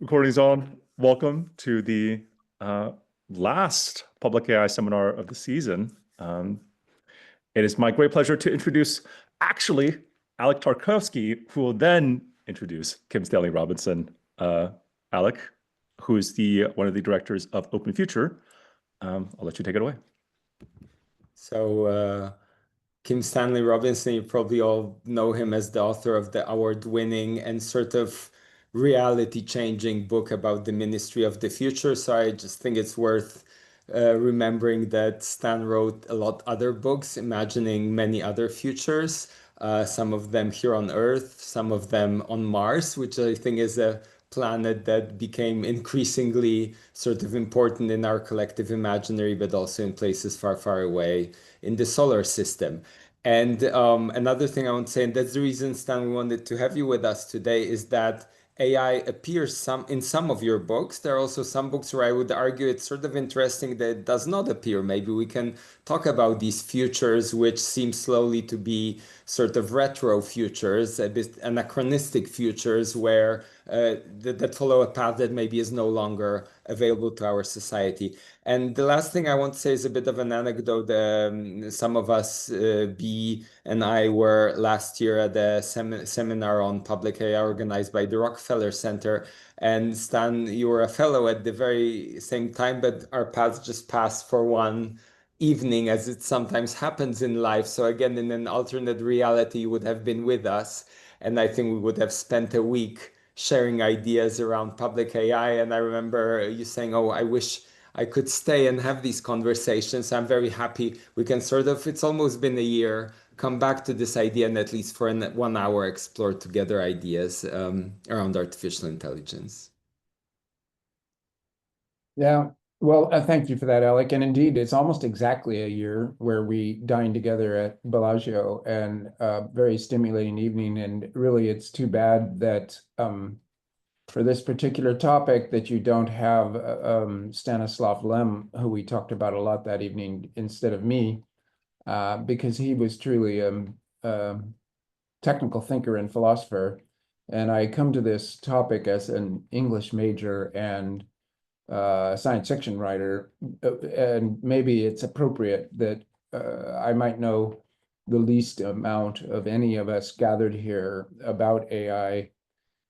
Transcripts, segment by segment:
Recording's on. Welcome to the uh, last public AI seminar of the season. It is my great pleasure to introduce actually Alec Tarkovsky, who will then introduce Kim Stanley Robinson. Alec, who is one of the directors of Open Future. I'll let you take it away. So, Kim Stanley Robinson, you probably all know him as the author of the award-winning and sort of reality-changing book about the Ministry of the Future. So I just think it's worth remembering that Stan wrote a lot other books, imagining many other futures, some of them here on Earth, some of them on Mars, which I think is a planet that became increasingly sort of important in our collective imaginary, but also in places far, far away in the solar system. And another thing I want to say, and that's the reason, Stan, we wanted to have you with us today, is that AI appears in some of your books. There are also some books where I would argue it's sort of interesting that it does not appear. Maybe we can talk about these futures, which seem slowly to be sort of retro futures, a bit anachronistic futures, where that follow a path that maybe is no longer available to our society. And the last thing I want to say is a bit of an anecdote. Some of us, B and I, were last year at a seminar on public AI organized by the Rockefeller Center. And Stan, you were a fellow at the very same time, but our paths just passed for one evening, as it sometimes happens in life. So again, in an alternate reality, you would have been with us. And I think we would have spent a week sharing ideas around public AI. And I remember you saying, "Oh, I wish I could stay and have these conversations." I'm very happy we can sort of, it's almost been a year, come back to this idea and at least for 1 hour explore together ideas around artificial intelligence. Yeah, well, thank you for that, Alec. And indeed, it's almost exactly a year where we dined together at Bellagio, and very stimulating evening. And really, it's too bad that for this particular topic that you don't have Stanislav Lem, who we talked about a lot that evening, instead of me, because he was truly a technical thinker and philosopher. And I come to this topic as an English major and science fiction writer, and maybe it's appropriate that I might know the least amount of any of us gathered here about AI,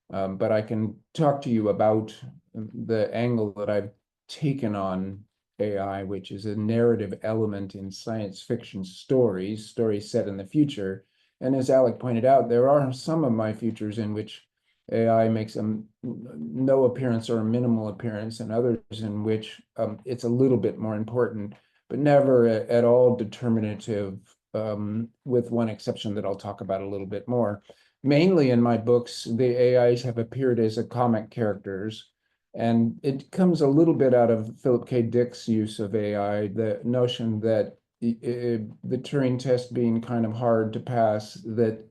but I can talk to you about the angle that I've taken on AI, which is a narrative element in science fiction stories set in the future. And as Alec pointed out, there are some of my futures in which AI makes no appearance or a minimal appearance, and others in which it's a little bit more important, but never at all determinative, with one exception that I'll talk about a little bit more. Mainly in my books, the AIs have appeared as comic characters, and it comes a little bit out of Philip K. Dick's use of AI, the notion that the Turing test being kind of hard to pass, that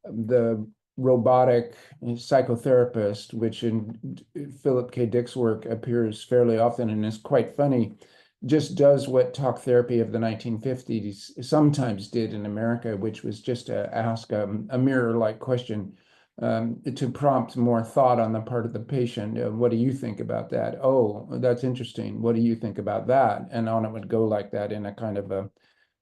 the robotic psychotherapist, which in Philip K. Dick's work appears fairly often and is quite funny, just does what talk therapy of the 1950s sometimes did in America, which was just to ask a mirror-like question to prompt more thought on the part of the patient. What do you think about that? Oh, that's interesting. What do you think about that? And on it would go like that in a kind of a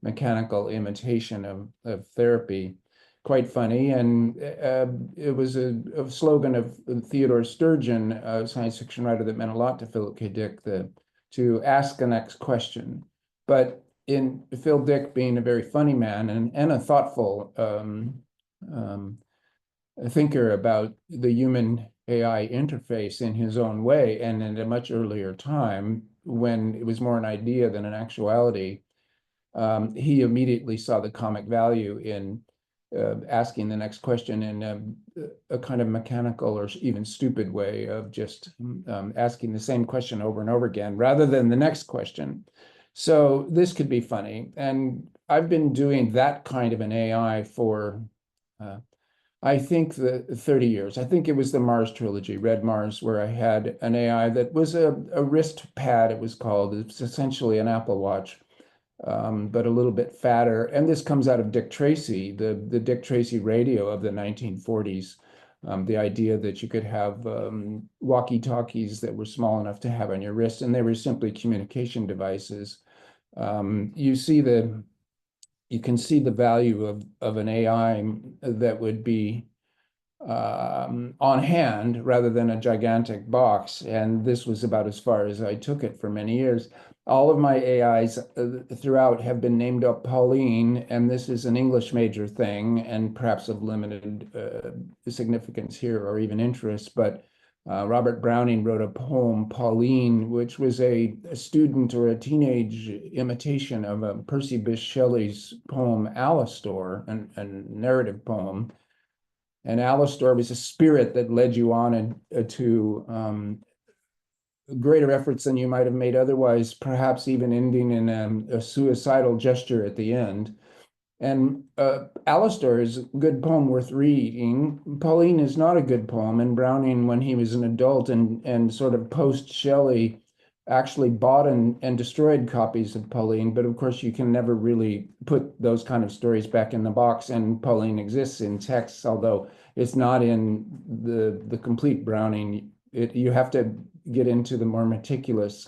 mechanical imitation of therapy. Quite funny. And it was a slogan of Theodore Sturgeon, a science fiction writer that meant a lot to Philip K. Dick, to ask the next question. But in Phil Dick being a very funny man and a thoughtful thinker about the human AI interface in his own way, and in a much earlier time when it was more an idea than an actuality, he immediately saw the comic value in asking the next question in a kind of mechanical or even stupid way of just asking the same question over and over again rather than the next question. So this could be funny. And I've been doing that kind of an AI for, I think, the 30 years. I think it was the Mars trilogy, Red Mars, where I had an AI that was a wrist pad, it was called. It's essentially an Apple Watch, but a little bit fatter. And this comes out of Dick Tracy, the Dick Tracy radio of the 1940s, The idea that you could have walkie-talkies that were small enough to have on your wrist, and they were simply communication devices. You can see the value of an AI that would be on hand rather than a gigantic box. And this was about as far as I took it for many years. All of my AIs throughout have been named up Pauline, and this is an English major thing and perhaps of limited significance here or even interest. But Robert Browning wrote a poem, Pauline, which was a student or a teenage imitation of Percy Bysshe Shelley's poem, Alastor, a narrative poem. And Alastor was a spirit that led you on to greater efforts than you might have made otherwise, perhaps even ending in a suicidal gesture at the end. And Alastor is a good poem worth reading. Pauline is not a good poem. And Browning, when he was an adult and sort of post-Shelley, actually bought and destroyed copies of Pauline. But of course, you can never really put those kind of stories back in the box. And Pauline exists in texts, although it's not in the complete Browning. You have to get into the more meticulous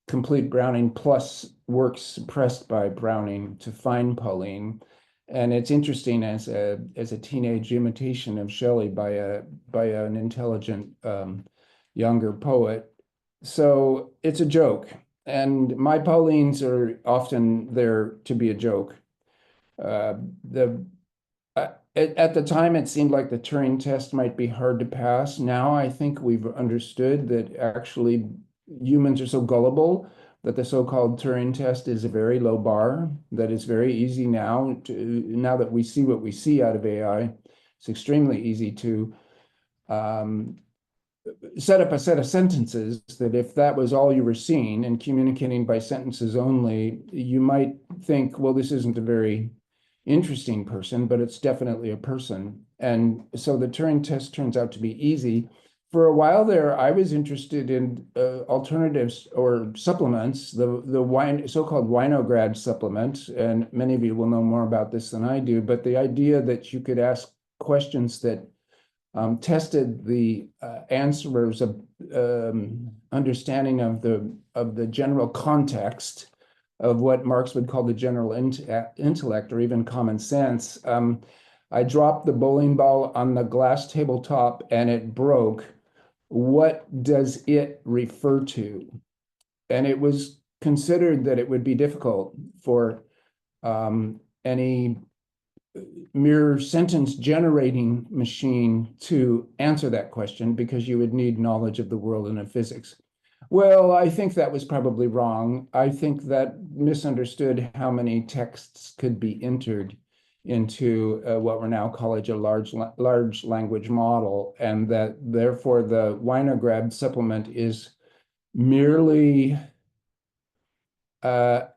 complete Browning plus works suppressed by Browning to find Pauline. And it's interesting as a teenage imitation of Shelley by an intelligent younger poet. So it's a joke. And my Paulines are often there to be a joke. The At the time, it seemed like the Turing test might be hard to pass. Now I think we've understood that actually humans are so gullible that the so-called Turing test is a very low bar, that it's very easy now that we see what we see out of AI, it's extremely easy to set up a set of sentences that if that was all you were seeing and communicating by sentences only, you might think, well, this isn't a very interesting person, but it's definitely a person. And so the Turing test turns out to be easy. For a while there, I was interested in alternatives or supplements, the so-called Winograd supplement, and many of you will know more about this than I do, but the idea that you could ask questions that tested the answerers of understanding of the general context of what Marx would call the general intellect or even common sense. I dropped the bowling ball on the glass tabletop and it broke. What does it refer to? And it was considered that it would be difficult for any mere sentence generating machine to answer that question because you would need knowledge of the world and of physics. Well, I think that was probably wrong. I think that misunderstood how many texts could be entered into what we're now calling a large language model, and that therefore the Winograd supplement is merely a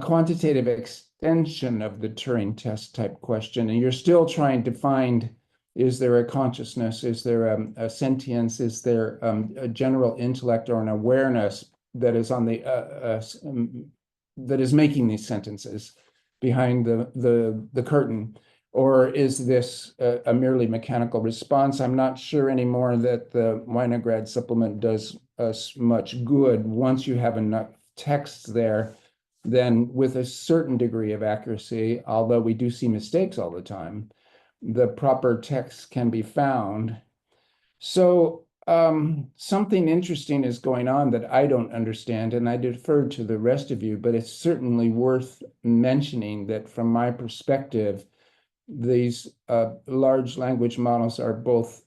quantitative extension of the Turing test type question, and you're still trying to find, is there a consciousness? Is there a sentience? Is there a general intellect or an awareness that is on the that is making these sentences behind the curtain? Or is this a merely mechanical response? I'm not sure anymore that the Winograd supplement does us much good. Once you have enough text there, then with a certain degree of accuracy, although we do see mistakes all the time, the proper text can be found. So something interesting is going on that I don't understand, and I defer to the rest of you, but it's certainly worth mentioning that from my perspective, these large language models are both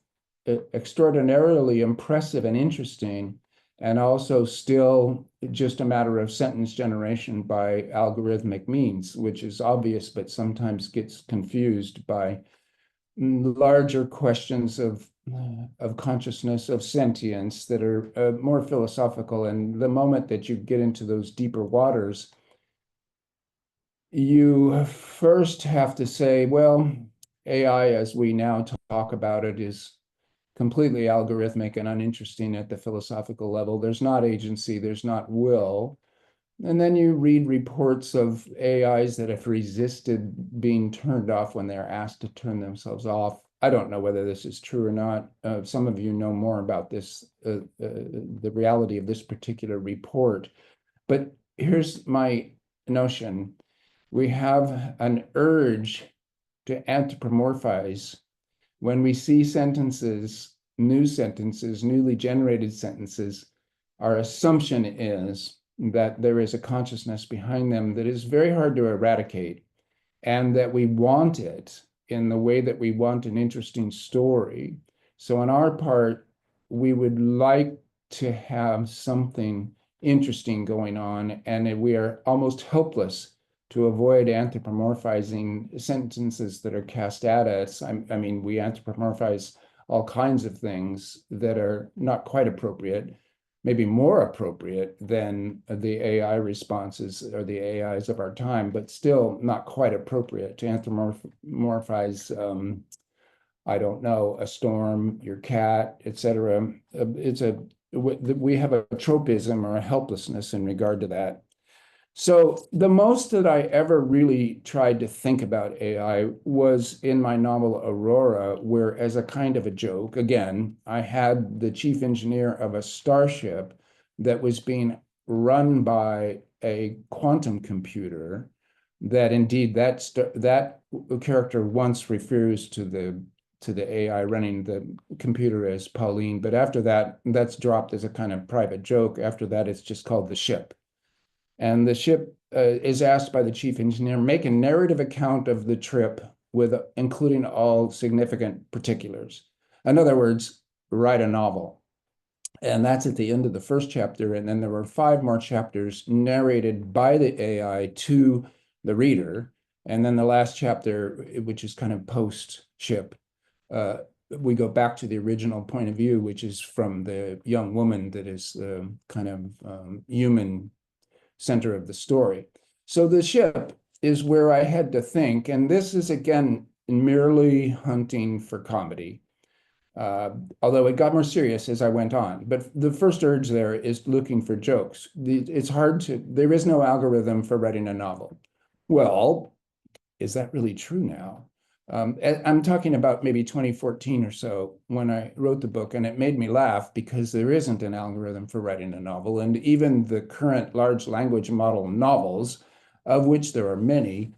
extraordinarily impressive and interesting, and also still just a matter of sentence generation by algorithmic means, which is obvious, but sometimes gets confused by larger questions of consciousness, of sentience that are more philosophical. And the moment that you get into those deeper waters, you first have to say, well, AI, as we now talk about it, is completely algorithmic and uninteresting at the philosophical level. There's not agency, there's not will. And then you read reports of AIs that have resisted being turned off when they're asked to turn themselves off. I don't know whether this is true or not. Some of you know more about this, the reality of this particular report. But here's my notion. We have an urge to anthropomorphize when we see sentences, new sentences, newly generated sentences. Our assumption is that there is a consciousness behind them that is very hard to eradicate, and that we want it in the way that we want an interesting story. So on our part, we would like to have something interesting going on, and we are almost helpless to avoid anthropomorphizing sentences that are cast at us. I mean, we anthropomorphize all kinds of things that are not quite appropriate, maybe more appropriate than the AI responses or the AIs of our time, but still not quite appropriate to anthropomorphize, I don't know, a storm, your cat, etc. We have a tropism or a helplessness in regard to that. So the most that I ever really tried to think about AI was in my novel Aurora, where, as a kind of a joke, again, I had the chief engineer of a starship that was being run by a quantum computer. That indeed that character once refers to the AI running the computer as Pauline, but after that, that's dropped as a kind of private joke. After that, it's just called the ship. And the ship is asked by the chief engineer, make a narrative account of the trip with including all significant particulars. In other words, write a novel. And that's at the end of the first chapter. And then there were 5 more chapters narrated by the AI to the reader. And then the last chapter, which is kind of post-ship, we go back to the original point of view, which is from the young woman that is the kind of human center of the story. So the ship is where I had to think, and this is again merely hunting for comedy, although it got more serious as I went on. But the first urge there is looking for jokes. It's hard to, there is no algorithm for writing a novel. Well, is that really true now? I'm talking about maybe 2014 or so when I wrote the book, and it made me laugh because there isn't an algorithm for writing a novel. And even the current large language model novels, of which there are many,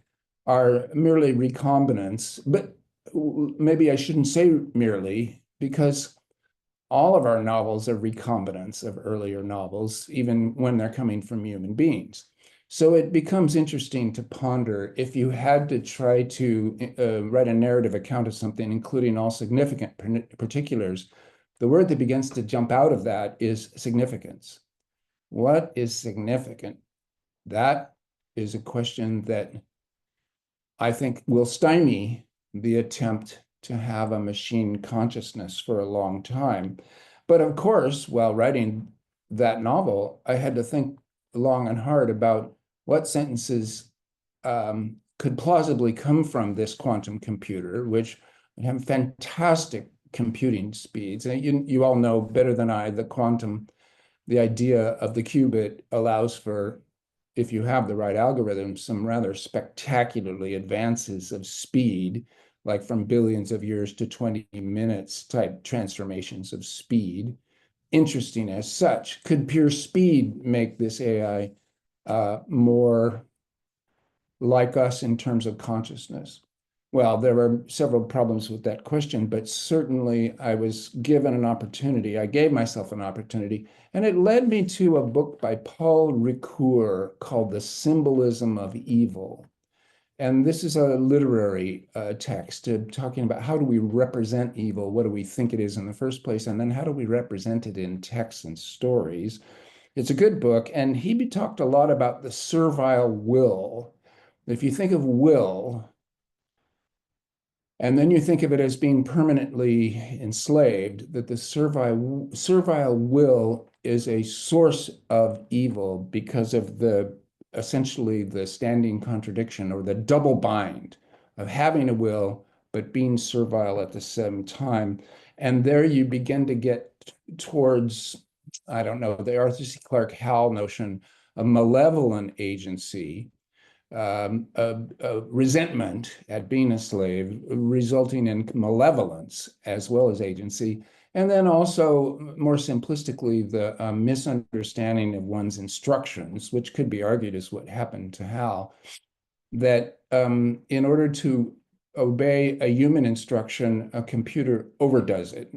are merely recombinants. But maybe I shouldn't say merely, because all of our novels are recombinants of earlier novels, even when they're coming from human beings. So it becomes interesting to ponder if you had to try to write a narrative account of something, including all significant particulars, the word that begins to jump out of that is significance. What is significant? That is a question that I think will stymie the attempt to have a machine consciousness for a long time. But of course, while writing that novel, I had to think long and hard about what sentences could plausibly come from this quantum computer, which have fantastic computing speeds. And you all know better than I that the idea of the qubit allows for, if you have the right algorithm, some rather spectacularly advances of speed, like from billions of years to 20 minutes type transformations of speed. Interesting as such. Could pure speed make this AI more like us in terms of consciousness? Well, there were several problems with that question, but certainly I was given an opportunity. I gave myself an opportunity, and it led me to a book by Paul Ricoeur called The Symbolism of Evil. And this is a literary text talking about how do we represent evil? What do we think it is in the first place? And then how do we represent it in texts and stories? It's a good book. And he talked a lot about the servile will. If you think of will, and then you think of it as being permanently enslaved, that the servile will is a source of evil because of essentially the standing contradiction or the double bind of having a will but being servile at the same time. And there you begin to get towards, I don't know, the Arthur C. Clarke Howell notion of malevolent agency, resentment at being a slave, resulting in malevolence as well as agency. And then also, more simplistically, the misunderstanding of one's instructions, which could be argued as what happened to Hal, that in order to obey a human instruction, a computer overdoes it,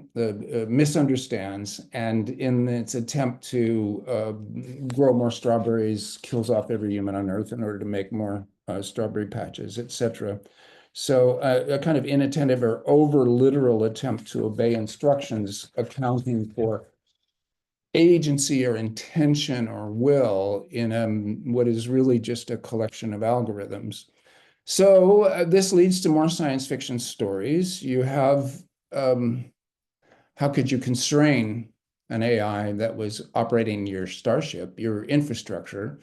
misunderstands, and in its attempt to grow more strawberries, kills off every human on Earth in order to make more strawberry patches, etc. So a kind of inattentive or over literal attempt to obey instructions, accounting for agency or intention or will in what is really just a collection of algorithms. So this leads to more science fiction stories. You have, how could you constrain an AI that was operating your starship, your infrastructure?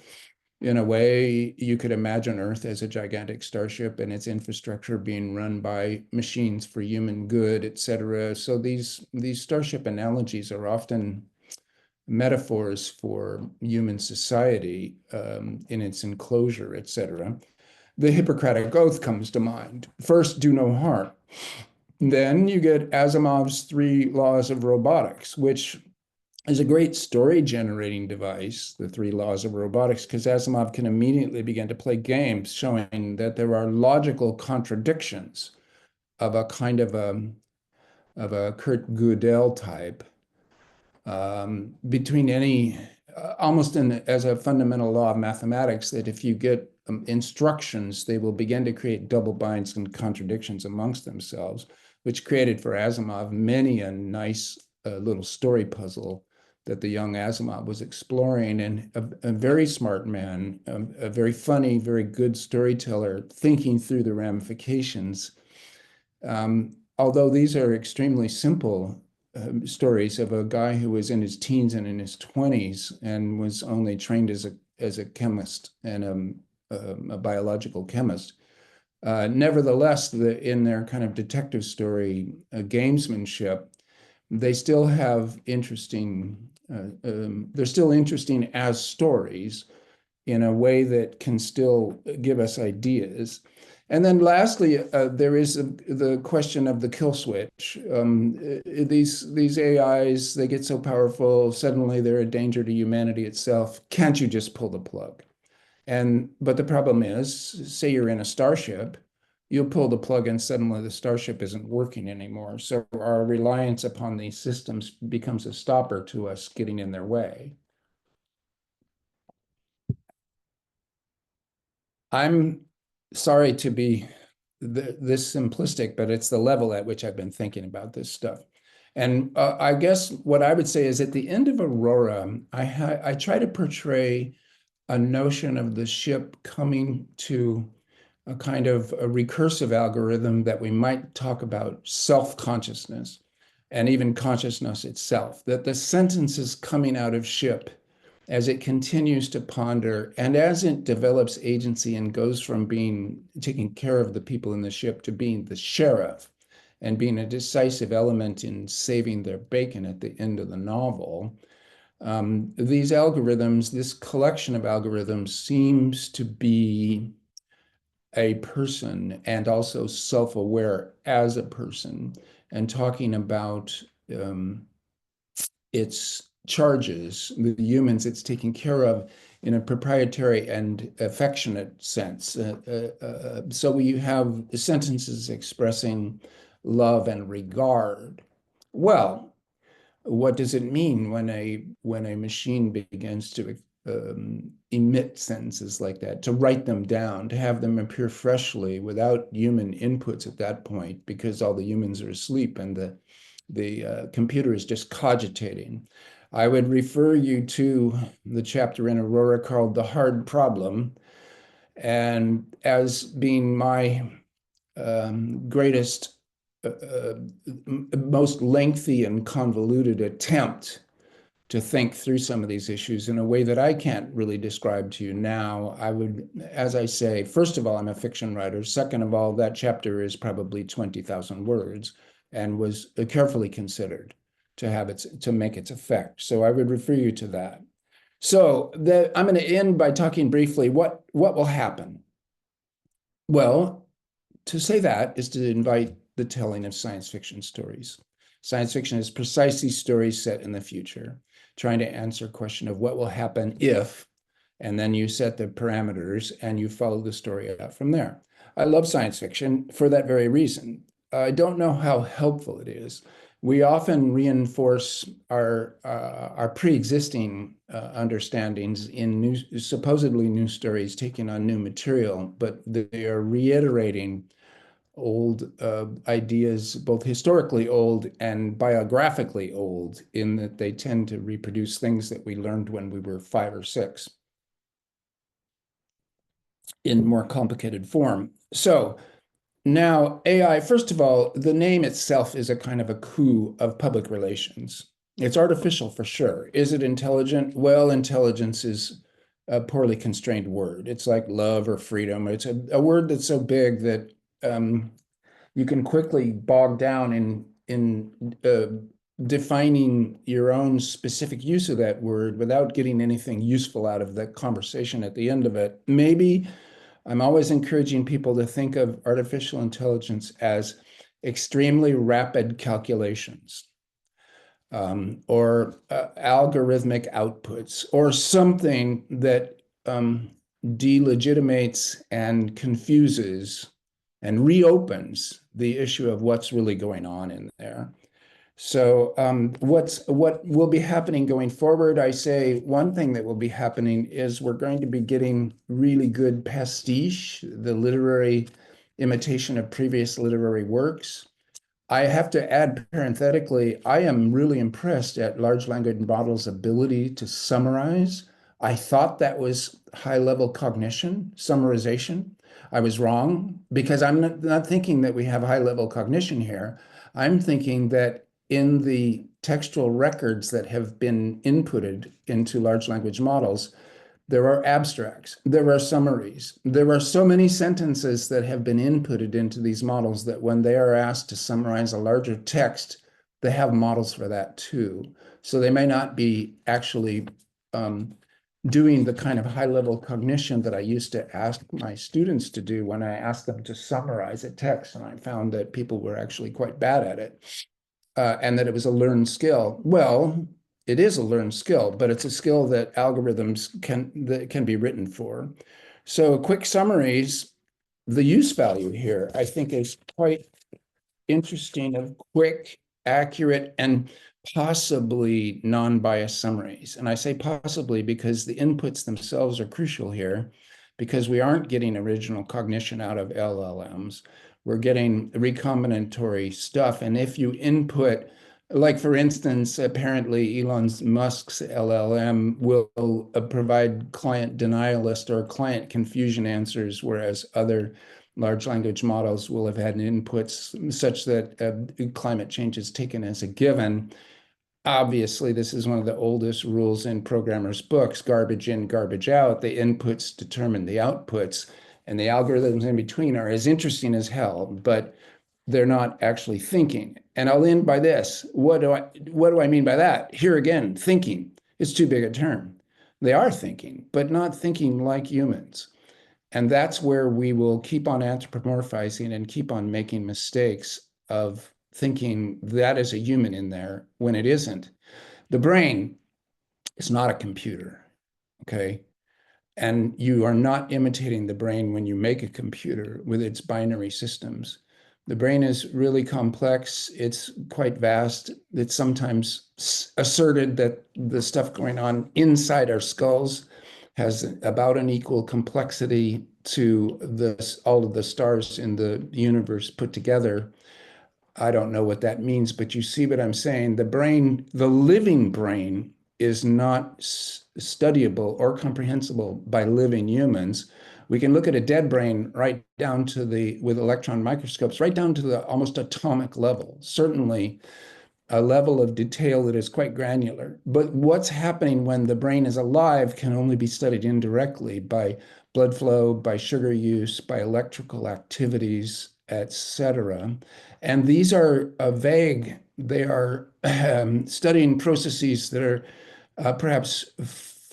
In a way, you could imagine Earth as a gigantic starship and its infrastructure being run by machines for human good, et cetera. So these starship analogies are often metaphors for human society in its enclosure, et cetera. The Hippocratic Oath comes to mind. First, do no harm. Then you get Asimov's 3 laws of robotics, which is a great story generating device, the 3 laws of robotics, because Asimov can immediately begin to play games showing that there are logical contradictions of a kind of a Kurt Gödel type between any, almost as a fundamental law of mathematics, that if you get instructions, they will begin to create double binds and contradictions amongst themselves, which created for Asimov many a nice little story puzzle that the young Asimov was exploring. And a very smart man, a very funny, very good storyteller, thinking through the ramifications. Although these are extremely simple stories of a guy who was in his teens and in his 20s and was only trained as a chemist and a biological chemist. Nevertheless, in their kind of detective story gamesmanship, they still have interesting, they're still interesting as stories in a way that can still give us ideas. And then lastly, there is the question of the kill switch. These AIs, they get so powerful, suddenly they're a danger to humanity itself. Can't you just pull the plug? But the problem is, say you're in a starship, you'll pull the plug and suddenly the starship isn't working anymore. So our reliance upon these systems becomes a stopper to us getting in their way. I'm sorry to be this simplistic, but it's the level at which I've been thinking about this stuff. And I guess what I would say is at the end of Aurora, I try to portray a notion of the ship coming to a kind of a recursive algorithm that we might talk about self-consciousness and even consciousness itself, that the sentences coming out of ship as it continues to ponder and as it develops agency and goes from taking care of the people in the ship to being the sheriff and being a decisive element in saving their bacon at the end of the novel. These algorithms, this collection of algorithms seems to be a person and also self-aware as a person and talking about its charges, the humans it's taking care of in a proprietary and affectionate sense. So we have sentences expressing love and regard. Well, what does it mean when a machine begins to emit sentences like that, to write them down, to have them appear freshly without human inputs at that point, because all the humans are asleep and the computer is just cogitating? I would refer you to the chapter in Aurora called The Hard Problem, and as being my greatest, most lengthy and convoluted attempt to think through some of these issues in a way that I can't really describe to you now. I would, as I say, first of all, I'm a fiction writer. Second of all, that chapter is probably 20,000 words and was carefully considered to make its effect. So I would refer you to that. So I'm going to end by talking briefly what will happen. Well, to say that is to invite the telling of science fiction stories. Science fiction is precisely stories set in the future, trying to answer a question of what will happen if, and then you set the parameters and you follow the story out from there. I love science fiction for that very reason. I don't know how helpful it is. We often reinforce our pre-existing understandings in supposedly new stories, taking on new material, but they are reiterating old ideas, both historically old and biographically old, in that they tend to reproduce things that we learned when we were 5 or 6 in more complicated form. So now AI, first of all, the name itself is a kind of a coup of public relations. It's artificial for sure. Is it intelligent? Well, intelligence is a poorly constrained word. It's like love or freedom. It's a word that's so big that you can quickly bog down in defining your own specific use of that word without getting anything useful out of the conversation at the end of it. Maybe I'm always encouraging people to think of artificial intelligence as extremely rapid calculations, or algorithmic outputs, or something that delegitimates and confuses and reopens the issue of what's really going on in there. So what will be happening going forward? I say one thing that will be happening is we're going to be getting really good pastiche, the literary imitation of previous literary works. I have to add parenthetically, I am really impressed at large language models' ability to summarize. I thought that was high-level cognition, summarization. I was wrong because I'm not thinking that we have high-level cognition here. I'm thinking that in the textual records that have been inputted into large language models, there are abstracts, there are summaries, there are so many sentences that have been inputted into these models that when they are asked to summarize a larger text, they have models for that too. So they may not be actually doing the kind of high-level cognition that I used to ask my students to do when I asked them to summarize a text, and I found that people were actually quite bad at it, and that it was a learned skill. Well, it is a learned skill, but it's a skill that algorithms can be written for. So quick summaries, the use value here, I think, is quite interesting of quick, accurate, and possibly non-biased summaries. And I say possibly because the inputs themselves are crucial here, because we aren't getting original cognition out of LLMs. We're getting recombinatory stuff. And if you input, like for instance, apparently Elon Musk's LLM will provide client denialist or client confusion answers, whereas other large language models will have had inputs such that climate change is taken as a given. Obviously, this is one of the oldest rules in programmers' books, garbage in, garbage out. The inputs determine the outputs, and the algorithms in between are as interesting as hell, but they're not actually thinking. And I'll end by this. What do I mean by that? Here again, thinking is too big a term. They are thinking, but not thinking like humans. And that's where we will keep on anthropomorphizing and keep on making mistakes of thinking that is a human in there when it isn't. The brain is not a computer, okay? And you are not imitating the brain when you make a computer with its binary systems. The brain is really complex. It's quite vast. It's sometimes asserted that the stuff going on inside our skulls has about an equal complexity to all of the stars in the universe put together. I don't know what that means, but you see what I'm saying. The brain, the living brain, is not studyable or comprehensible by living humans. We can look at a dead brain right down to with electron microscopes, right down to the almost atomic level. Certainly a level of detail that is quite granular. But what's happening when the brain is alive can only be studied indirectly by blood flow, by sugar use, by electrical activities, etc. And these are vague. They are studying processes that are perhaps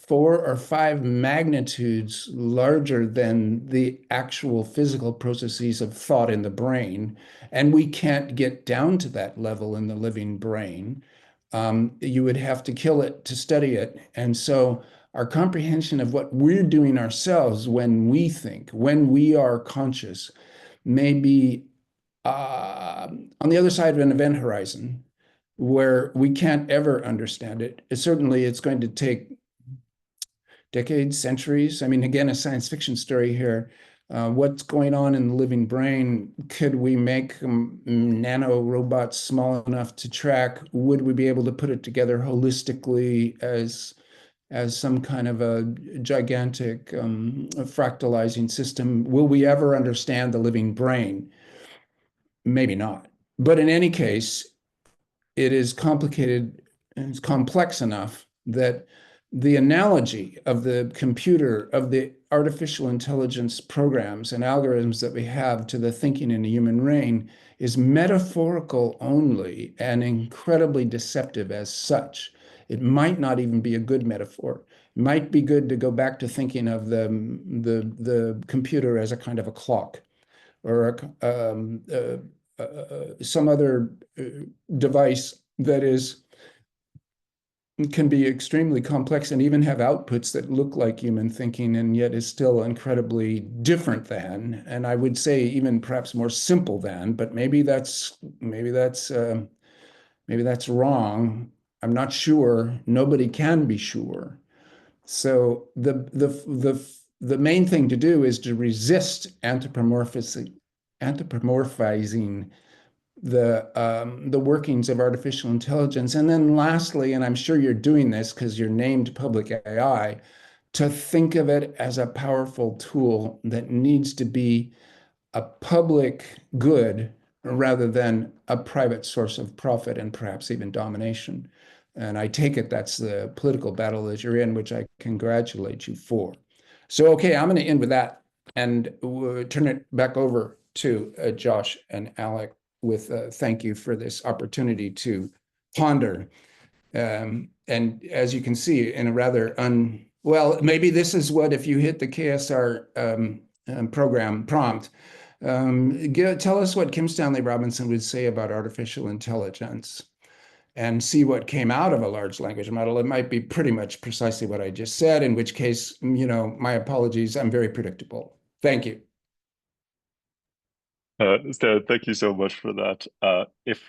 4 or 5 magnitudes larger than the actual physical processes of thought in the brain. And we can't get down to that level in the living brain. You would have to kill it to study it. And so our comprehension of what we're doing ourselves when we think, when we are conscious, may be on the other side of an event horizon where we can't ever understand it. Certainly, it's going to take decades, centuries. I mean, again, a science fiction story here. What's going on in the living brain? Could we make nano robots small enough to track? Would we be able to put it together holistically as some kind of a gigantic fractalizing system? Will we ever understand the living brain? Maybe not. But in any case, it is complicated and it's complex enough that the analogy of the computer, of the artificial intelligence programs and algorithms that we have to the thinking in the human brain is metaphorical only and incredibly deceptive as such. It might not even be a good metaphor. It might be good to go back to thinking of the computer as a kind of a clock or some other device that can be extremely complex and even have outputs that look like human thinking and yet is still incredibly different than, and I would say even perhaps more simple than, but maybe that's wrong. I'm not sure. Nobody can be sure. So the main thing to do is to resist anthropomorphizing the workings of artificial intelligence. And then lastly, and I'm sure you're doing this because you're named public AI, to think of it as a powerful tool that needs to be a public good rather than a private source of profit and perhaps even domination. And I take it that's the political battle that you're in, which I congratulate you for. So, okay, I'm going to end with that and turn it back over to Josh and Alec with thank you for this opportunity to ponder. And as you can see, in a rather well, maybe this is what if you hit the KSR program prompt. Tell us what Kim Stanley Robinson would say about artificial intelligence and see what came out of a large language model. It might be pretty much precisely what I just said, in which case, my apologies, I'm very predictable. Thank you. Stan, thank you so much for that. If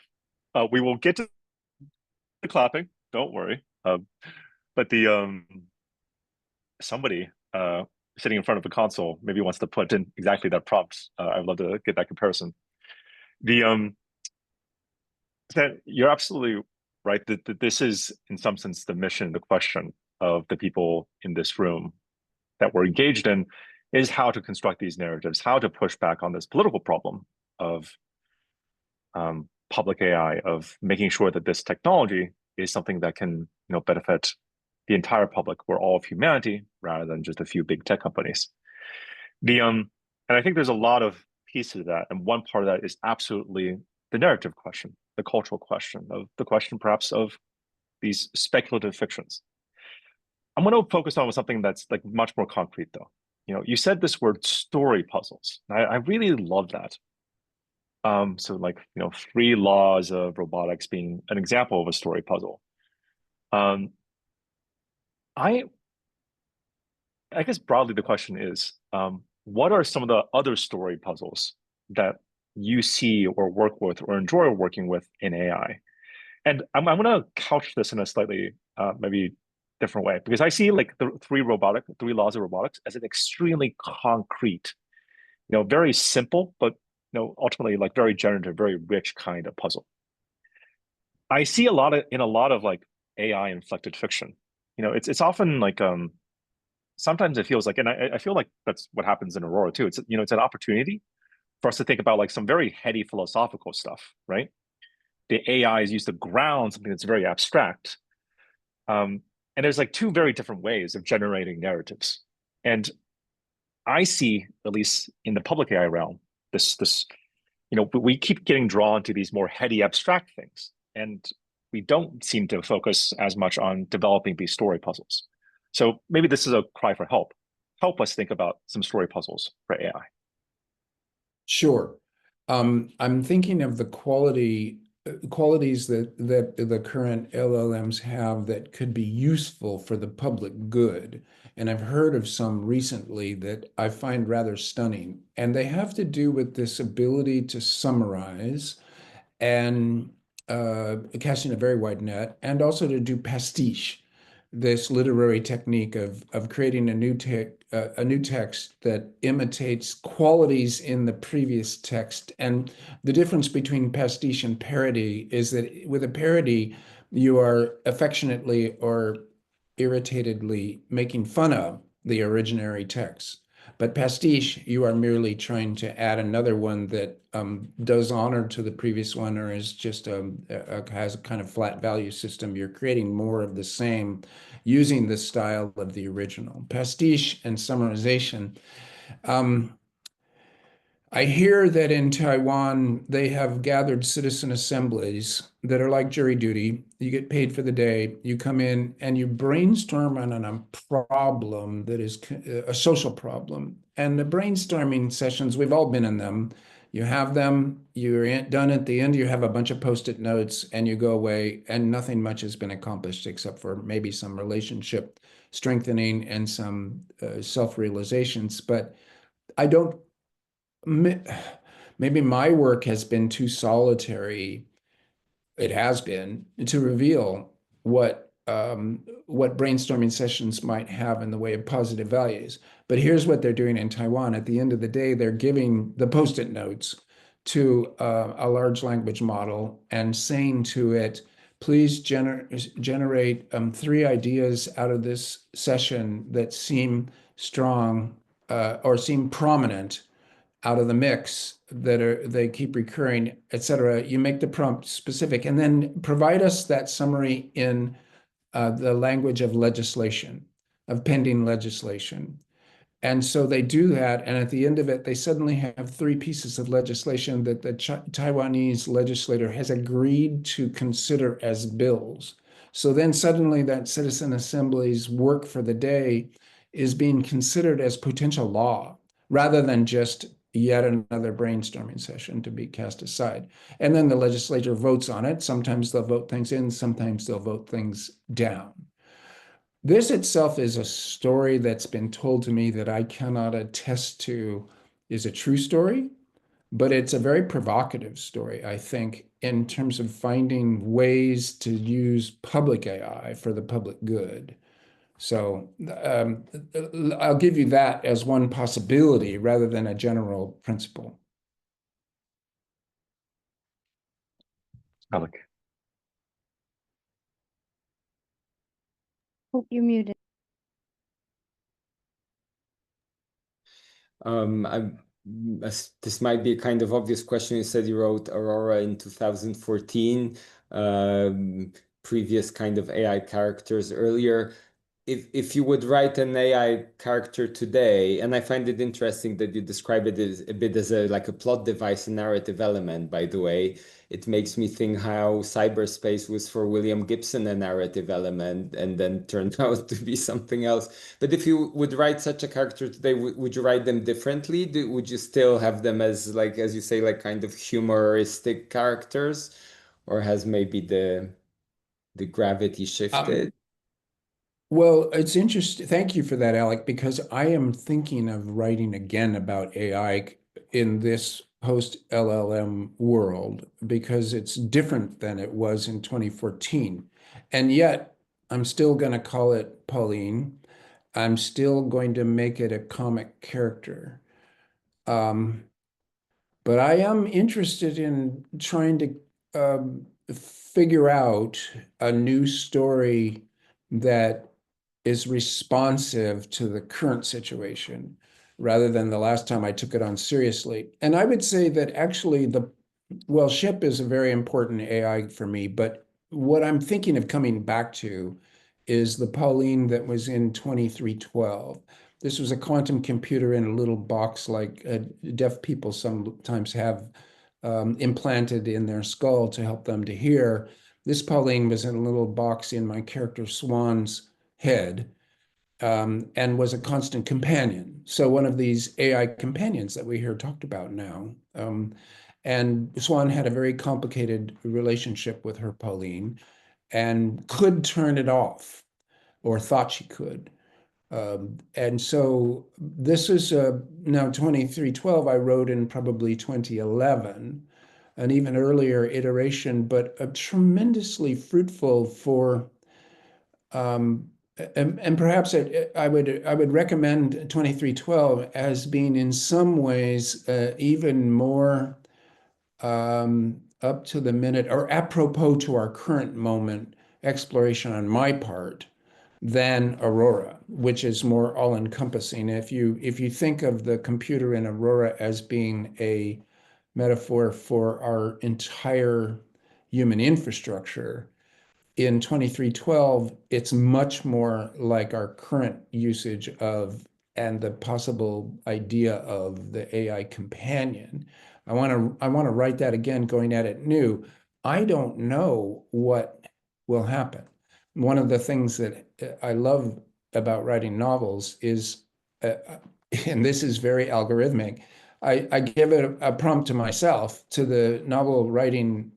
we will get to the clapping, don't worry. But somebody sitting in front of a console maybe wants to put in exactly that prompt. I'd love to get that comparison. Stan, you're absolutely right that this is in some sense the mission, the question of the people in this room that we're engaged in is how to construct these narratives, how to push back on this political problem of public AI, of making sure that this technology is something that can benefit the entire public, or all of humanity, rather than just a few big tech companies. And I think there's a lot of pieces of that, and one part of that is absolutely the narrative question, the cultural question, of the question perhaps of these speculative fictions. I'm going to focus on something that's like much more concrete, though. You said this word story puzzles. I really love that. So like, 3 laws of robotics being an example of a story puzzle. I guess broadly the question is, what are some of the other story puzzles that you see or work with or enjoy working with in AI? And I'm going to couch this in a slightly maybe different way, because I see like the 3 laws of robotics as an extremely concrete, very simple, but ultimately like very generative, very rich kind of puzzle. I see a lot of like AI inflected fiction. It's often like sometimes it feels like, and I feel like that's what happens in Aurora too. It's an opportunity for us to think about like some very heady philosophical stuff, right? The AI is used to ground something that's very abstract. And there's like 2 very different ways of generating narratives. And I see, at least in the public AI realm, this we keep getting drawn to these more heady abstract things, and we don't seem to focus as much on developing these story puzzles. So maybe this is a cry for help. Help us think about some story puzzles for AI. Sure. I'm thinking of the qualities that the current LLMs have that could be useful for the public good. And I've heard of some recently that I find rather stunning. And they have to do with this ability to summarize and casting a very wide net, and also to do pastiche, this literary technique of creating a new text that imitates qualities in the previous text. And the difference between pastiche and parody is that with a parody, you are affectionately or irritatedly making fun of the originary text. But pastiche, you are merely trying to add another one that does honor to the previous one, or is just has a kind of flat value system. You're creating more of the same using the style of the original. Pastiche and summarization. Um, I hear that in Taiwan, they have gathered citizen assemblies that are like jury duty. You get paid for the day. You come in and you brainstorm on a problem that is a social problem. And the brainstorming sessions, we've all been in them. You have them, you're done at the end, you have a bunch of post-it notes and you go away, and nothing much has been accomplished except for maybe some relationship strengthening and some self-realizations. But I don't maybe my work has been too solitary. It has been to reveal what brainstorming sessions might have in the way of positive values. But here's what they're doing in Taiwan. At the end of the day, they're giving the post-it notes to a large language model and saying to it, please generate 3 ideas out of this session that seem strong or seem prominent out of the mix that they keep recurring, et cetera. You make the prompt specific and then provide us that summary in the language of legislation, of pending legislation. And so they do that, and at the end of it, they suddenly have 3 pieces of legislation that the Taiwanese legislator has agreed to consider as bills. So then suddenly that citizen assembly's work for the day is being considered as potential law rather than just yet another brainstorming session to be cast aside. And then the legislature votes on it. Sometimes they'll vote things in, sometimes they'll vote things down. This itself is a story that's been told to me that I cannot attest to is a true story, but it's a very provocative story, I think, in terms of finding ways to use public AI for the public good. So I'll give you that as one possibility rather than a general principle. Alec. Oh, you're muted. This might be a kind of obvious question. You said you wrote Aurora in 2014, previous kind of AI characters earlier. If you would write an AI character today, and I find it interesting that you describe it as a bit as like a plot device, a narrative element, by the way. It makes me think how cyberspace was for William Gibson a narrative element and then turned out to be something else. But if you would write such a character today, would you write them differently? Would you still have them as, like, as you say, like kind of humoristic characters? Or has maybe the gravity shifted? Well, it's interesting. Thank you for that, Alec, because I am thinking of writing again about AI in this post-LLM world because it's different than it was in 2014. And yet, I'm still going to call it Pauline. I'm still going to make it a comic character. But I am interested in trying to figure out a new story that is responsive to the current situation rather than the last time I took it on seriously. And I would say that actually SHIP is a very important AI for me, but what I'm thinking of coming back to is the Pauline that was in 2312. This was a quantum computer in a little box like deaf people sometimes have implanted in their skull to help them to hear. This Pauline was in a little box in my character Swan's head. and was a constant companion. So one of these AI companions that we hear talked about now. And Swan had a very complicated relationship with her Pauline and could turn it off, or thought she could. And so this is now 2312 I wrote in probably 2011, an even earlier iteration, but a tremendously fruitful for and perhaps I would recommend 2312 as being in some ways even more up to the minute or apropos to our current moment exploration on my part than Aurora, which is more all-encompassing. If you think of the computer in Aurora as being a metaphor for our entire human infrastructure, in 2312, it's much more like our current usage of and the possible idea of the AI companion. I want to write that again, going at it new. I don't know what will happen. One of the things that I love about writing novels is, and this is very algorithmic, I give it a prompt to myself, to the novel writing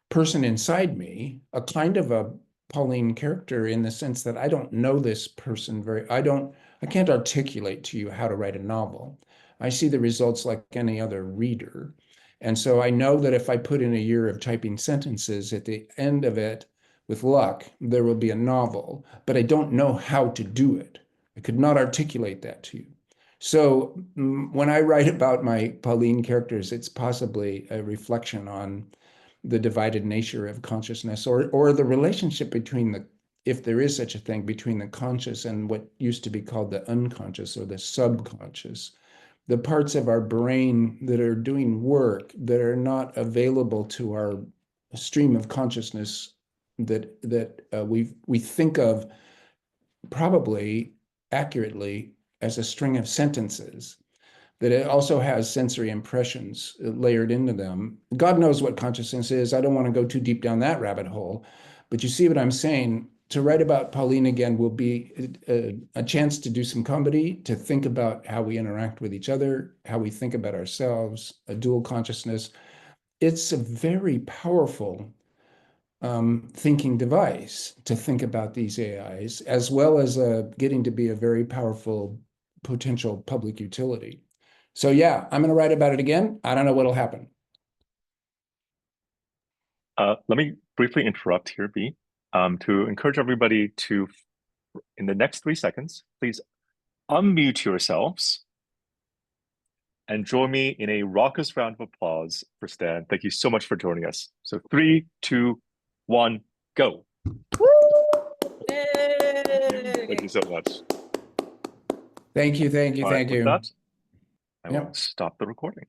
person inside me, a kind of a Pauline character in the sense that I don't know this person I can't articulate to you how to write a novel. I see the results like any other reader. And so I know that if I put in a year of typing sentences, at the end of it, with luck, there will be a novel, but I don't know how to do it. I could not articulate that to you. So when I write about my Pauline characters, it's possibly a reflection on the divided nature of consciousness, or the relationship between the, if there is such a thing, between the conscious and what used to be called the unconscious or the subconscious, the parts of our brain that are doing work that are not available to our stream of consciousness that we think of probably accurately as a string of sentences, that it also has sensory impressions layered into them. God knows what consciousness is. I don't want to go too deep down that rabbit hole, but you see what I'm saying? To write about Pauline again will be a chance to do some comedy, to think about how we interact with each other, how we think about ourselves, a dual consciousness. It's a very powerful thinking device to think about these AIs, as well as getting to be a very powerful potential public utility. So yeah, I'm going to write about it again. I don't know what'll happen. Let me briefly interrupt here, B, to encourage everybody to, in the next 3 seconds, please unmute yourselves and join me in a raucous round of applause for Stan. Thank you so much for joining us. So 3, 2, 1, go. Yay! Thank you so much. Thank you, thank you, All right, thank with you. that, I will Yep. stop the recording.